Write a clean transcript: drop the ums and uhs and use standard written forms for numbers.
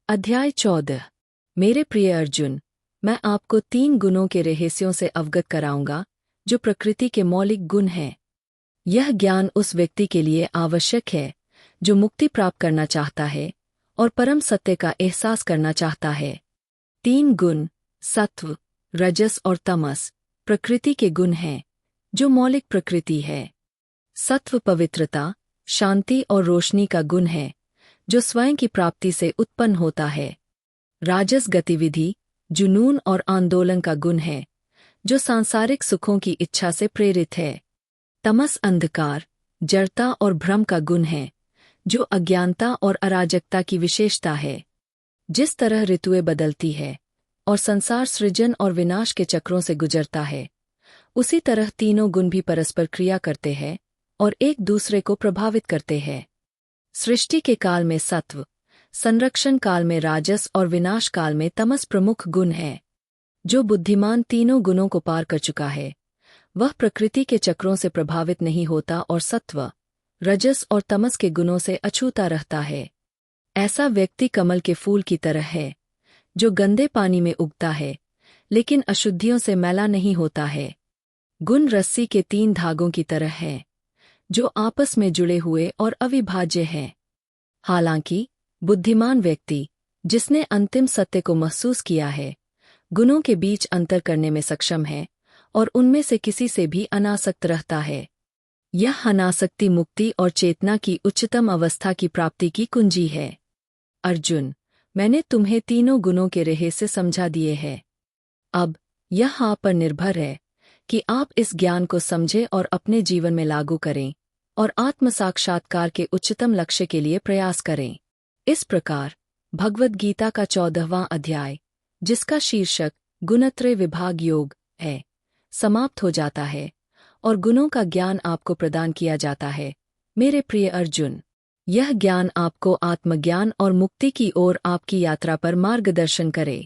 अध्याय 14। मेरे प्रिय अर्जुन, मैं आपको 3 गुणों के रहस्यों से अवगत कराऊंगा जो प्रकृति के मौलिक गुण हैं। यह ज्ञान उस व्यक्ति के लिए आवश्यक है जो मुक्ति प्राप्त करना चाहता है और परम सत्य का एहसास करना चाहता है। 3 गुण सत्व, रजस और तमस प्रकृति के गुण हैं जो मौलिक प्रकृति है। सत्व पवित्रता, शांति और रोशनी का गुण है जो स्वयं की प्राप्ति से उत्पन्न होता है। राजस गतिविधि, जुनून और आंदोलन का गुण है जो सांसारिक सुखों की इच्छा से प्रेरित है। तमस अंधकार, जड़ता और भ्रम का गुण है जो अज्ञानता और अराजकता की विशेषता है। जिस तरह ऋतुएं बदलती है और संसार सृजन और विनाश के चक्रों से गुजरता है, उसी तरह तीनों गुण भी परस्पर क्रिया करते हैं और एक दूसरे को प्रभावित करते हैं। सृष्टि के काल में सत्व, संरक्षण काल में राजस और विनाश काल में तमस प्रमुख गुण है। जो बुद्धिमान तीनों गुणों को पार कर चुका है वह प्रकृति के चक्रों से प्रभावित नहीं होता और सत्व, रजस और तमस के गुणों से अछूता रहता है। ऐसा व्यक्ति कमल के फूल की तरह है जो गंदे पानी में उगता है लेकिन अशुद्धियों से मैला नहीं होता है। गुण रस्सी के 3 धागों की तरह हैं जो आपस में जुड़े हुए और अविभाज्य हैं। हालांकि बुद्धिमान व्यक्ति जिसने अंतिम सत्य को महसूस किया है, गुणों के बीच अंतर करने में सक्षम है और उनमें से किसी से भी अनासक्त रहता है। यह अनासक्ति मुक्ति और चेतना की उच्चतम अवस्था की प्राप्ति की कुंजी है। अर्जुन, मैंने तुम्हें तीनों गुणों के रहस्य समझा दिए हैं। अब यह आप पर निर्भर है कि आप इस ज्ञान को समझें और अपने जीवन में लागू करें और आत्म साक्षात्कार के उच्चतम लक्ष्य के लिए प्रयास करें। इस प्रकार भगवद गीता का 14वां अध्याय, जिसका शीर्षक गुणत्रय विभाग योग है, समाप्त हो जाता है और गुणों का ज्ञान आपको प्रदान किया जाता है। मेरे प्रिय अर्जुन, यह ज्ञान आपको आत्मज्ञान और मुक्ति की ओर आपकी यात्रा पर मार्गदर्शन करे।